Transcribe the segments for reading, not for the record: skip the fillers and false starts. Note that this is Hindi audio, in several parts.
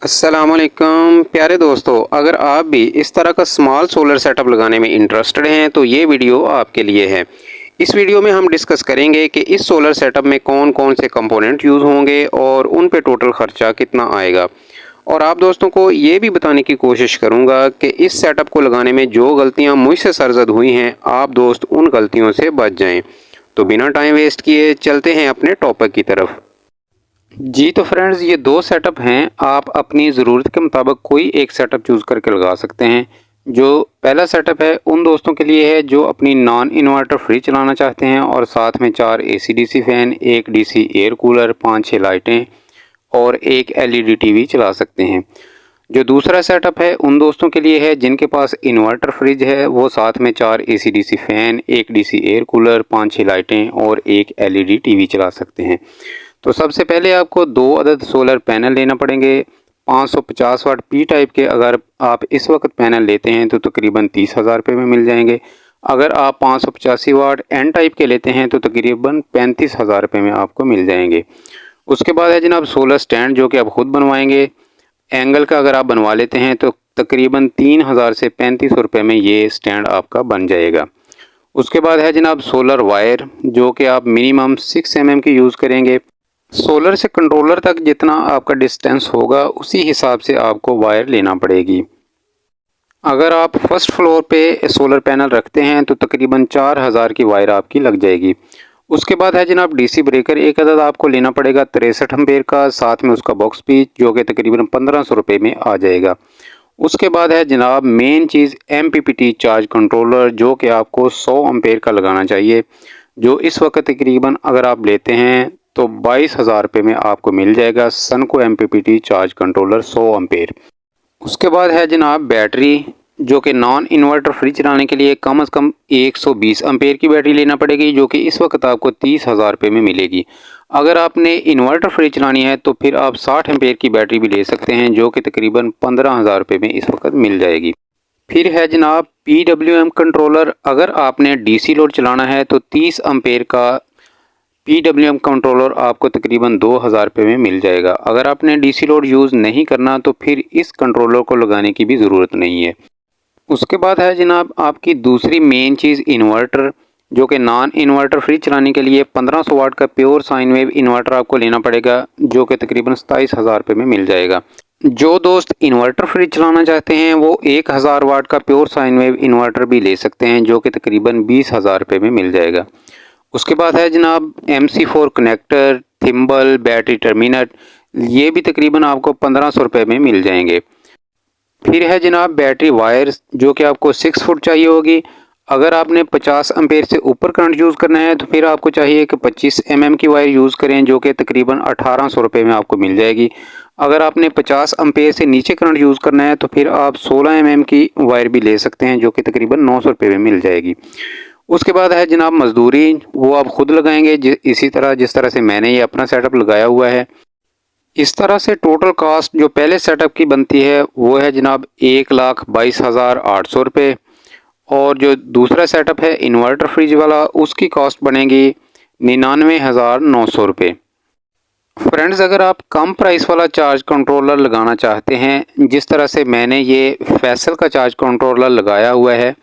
अस्सलाम वालेकुम प्यारे दोस्तों, अगर आप भी इस तरह का स्मॉल सोलर सेटअप लगाने में इंटरेस्टेड हैं तो ये वीडियो आपके लिए है। इस वीडियो में हम डिस्कस करेंगे कि इस सोलर सेटअप में कौन कौन से कंपोनेंट यूज़ होंगे और उन पे टोटल ख़र्चा कितना आएगा। और आप दोस्तों को ये भी बताने की कोशिश करूँगा कि इस सेटअप को लगाने में जो गलतियाँ मुझसे सरजद हुई हैं, आप दोस्त उन गलतियों से बच जाएँ। तो बिना टाइम वेस्ट किए चलते हैं अपने टॉपिक की तरफ। जी तो फ्रेंड्स, ये दो सेटअप हैं। आप अपनी ज़रूरत के मुताबिक कोई एक सेटअप चूज़ करके लगा सकते हैं। जो पहला सेटअप है उन दोस्तों के लिए है जो अपनी नॉन इन्वर्टर फ्रिज चलाना चाहते हैं और साथ में 4 AC DC फ़ैन, एक DC एयर कूलर, 5-6 लाइटें और एक LED टीवी चला सकते हैं। जो दूसरा सेटअप है उन दोस्तों के लिए है जिनके पास इन्वर्टर फ्रिज है, वो साथ में 4 AC DC फ़ैन, एक DC एयर कूलर, 5-6 लाइटें और एक LED टीवी चला सकते हैं। तो सबसे पहले आपको 2 अदद सोलर पैनल लेना पड़ेंगे। 550 वाट P टाइप के अगर आप इस वक्त पैनल लेते हैं तो तकरीबन 30,000 रुपये में मिल जाएंगे। अगर आप 585 वाट N टाइप के लेते हैं तो तकरीबन 35,000 रुपये में आपको मिल जाएंगे। उसके बाद है जनाब सोलर स्टैंड, जो कि आप ख़ुद बनवाएंगे। एंगल का अगर आप बनवा लेते हैं तो तकरीबन 3,000 से 3,500 रुपये में ये स्टैंड आपका बन जाएगा। उसके बाद है जनाब सोलर वायर, जो कि आप मिनिमम 6 mm की यूज़ करेंगे। सोलर से कंट्रोलर तक जितना आपका डिस्टेंस होगा उसी हिसाब से आपको वायर लेना पड़ेगी। अगर आप फर्स्ट फ्लोर पे सोलर पैनल रखते हैं तो तकरीबन 4,000 की वायर आपकी लग जाएगी। उसके बाद है जनाब DC ब्रेकर, एक अदद आपको लेना पड़ेगा 63 एम्पेयर का, साथ में उसका बॉक्स भी, जो कि तकरीबन 1,500 रुपये में आ जाएगा। उसके बाद है जनाब मेन चीज़ MPPT चार्ज कंट्रोलर, जो कि आपको 100 एम्पेयर का लगाना चाहिए, जो इस वक्त तकरीबन अगर आप लेते हैं तो 22,000 रुपये में आपको मिल जाएगा सनको MPPT चार्ज कंट्रोलर 100 एम्पेयर। उसके बाद है जनाब बैटरी, जो कि नॉन इन्वर्टर फ्रिज चलाने के लिए कम से कम 120 एम्पेयर की बैटरी लेना पड़ेगी, जो कि इस वक्त आपको 30,000 रुपये में मिलेगी। अगर आपने इन्वर्टर फ्रिज चलानी है तो फिर आप 60 एम्पेयर की बैटरी भी ले सकते हैं, जो कि तकरीबन 15,000 रुपये में इस वक्त मिल जाएगी। फिर है जनाब PWM कंट्रोलर, अगर आपने DC लोड चलाना है तो 30 एम्पेयर का PWM कंट्रोलर आपको तकरीबन 2,000 रुपये में मिल जाएगा। अगर आपने DC लोड यूज़ नहीं करना तो फिर इस कंट्रोलर को लगाने की भी ज़रूरत नहीं है। उसके बाद है जनाब आपकी दूसरी मेन चीज़ इन्वर्टर, जो कि नॉन इन्वर्टर फ्रिज चलाने के लिए 1500 वाट का प्योर साइन वेव इन्वर्टर आपको लेना पड़ेगा, जो कि तकरीबन 27,000 रुपये में मिल जाएगा। जो दोस्त इन्वर्टर फ्रिज चलाना चाहते हैं वो 1,000 वाट का प्योर साइन वेव इन्वर्टर भी ले सकते हैं, जो कि तकरीबन 20,000 रुपये में मिल जाएगा। उसके बाद है जनाब MC4 कनेक्टर, थिम्बल, बैटरी टर्मिनट, ये भी तकरीबन आपको 1,500 रुपये में मिल जाएंगे। फिर है जनाब बैटरी वायर्स, जो कि आपको 6 फुट चाहिए होगी। अगर आपने 50 एम्पेयर से ऊपर करंट यूज़ करना है तो फिर आपको चाहिए कि 25 mm की वायर यूज़ करें, जो कि तकरीबन 1,800 रुपये में आपको मिल जाएगी। अगर आपने 50 एम्पेयर से नीचे करंट यूज़ करना है तो फिर आप 16 mm की वायर भी ले सकते हैं, जो कि तकरीबन 900 रुपये में मिल जाएगी। उसके बाद है जनाब मज़दूरी, वो आप ख़ुद लगाएंगे इसी तरह जिस तरह से मैंने ये अपना सेटअप लगाया हुआ है। इस तरह से टोटल कास्ट जो पहले सेटअप की बनती है वो है जनाब 1,22,800 रुपये, और जो दूसरा सेटअप है इन्वर्टर फ्रिज वाला उसकी कॉस्ट बनेगी 99,900 रुपये। फ्रेंड्स, अगर आप कम प्राइस वाला चार्ज कंट्रोलर लगाना चाहते हैं, जिस तरह से मैंने ये फैसल का चार्ज कंट्रोलर लगाया हुआ है,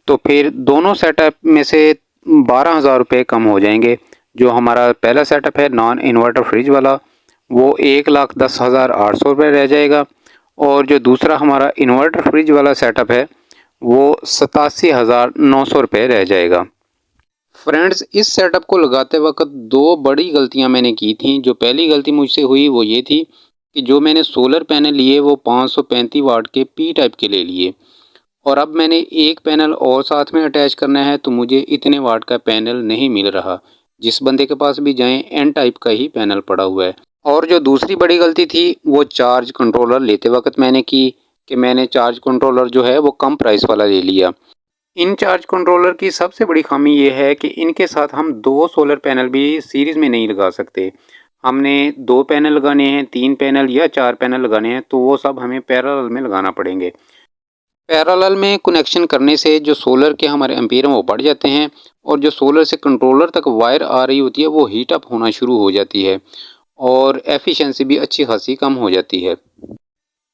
तो फिर दोनों सेटअप में से 12,000 रुपये कम हो जाएंगे। जो हमारा पहला सेटअप है नॉन इन्वर्टर फ्रिज वाला वो 1,10,800 रुपये रह जाएगा, और जो दूसरा हमारा इन्वर्टर फ्रिज वाला सेटअप है वो 87,900 रुपये रह जाएगा। फ्रेंड्स, इस सेटअप को लगाते वक्त 2 बड़ी गलतियां मैंने की थी। जो पहली गलती मुझसे हुई वो ये थी कि जो मैंने सोलर पैनल लिए वो 535 वाट के P टाइप के ले लिए, और अब मैंने एक पैनल और साथ में अटैच करना है तो मुझे इतने वाट का पैनल नहीं मिल रहा। जिस बंदे के पास भी जाएं N टाइप का ही पैनल पड़ा हुआ है। और जो दूसरी बड़ी गलती थी वो चार्ज कंट्रोलर लेते वक्त मैंने की कि मैंने चार्ज कंट्रोलर जो है वो कम प्राइस वाला ले लिया। इन चार्ज कंट्रोलर की सबसे बड़ी खामी ये है कि इनके साथ हम 2 सोलर पैनल भी सीरीज़ में नहीं लगा सकते। हमने 2 पैनल लगाने हैं, 3 पैनल या 4 पैनल लगाने हैं तो वो सब हमें पैरेलल में लगाना पड़ेंगे। पैरेलल में कनेक्शन करने से जो सोलर के हमारे एम्पीयर हैं वो बढ़ जाते हैं, और जो सोलर से कंट्रोलर तक वायर आ रही होती है वो हीट अप होना शुरू हो जाती है, और एफिशिएंसी भी अच्छी खासी कम हो जाती है।